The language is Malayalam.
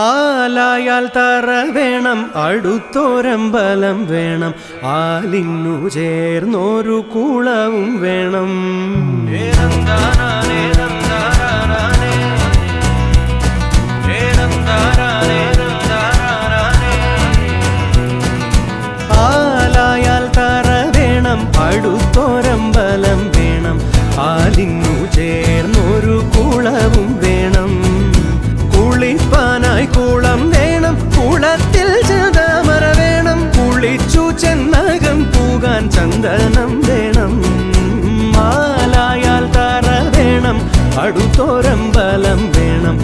ആലായാൽ തറ വേണം, അടുത്തോരമ്പലം വേണം, ആലിന്നു ചേർന്നൊരു കുളവും വേണം. ആലായാൽ തറ വേണം, അടുത്തോരമ്പലം വേണം, ആലിന്നു ചേർന്നൊരു കുളവും വേണം. കുളിപ്പാനായി കുളം വേണം, കുളത്തിൽ ചന്ദമര വേണം, കുളിച്ചു ചെന്നകം പൂകാൻ ചന്ദനം വേണം. ആലായാൽ തറ വേണം, അടുത്തോരമ്പലം വേണം,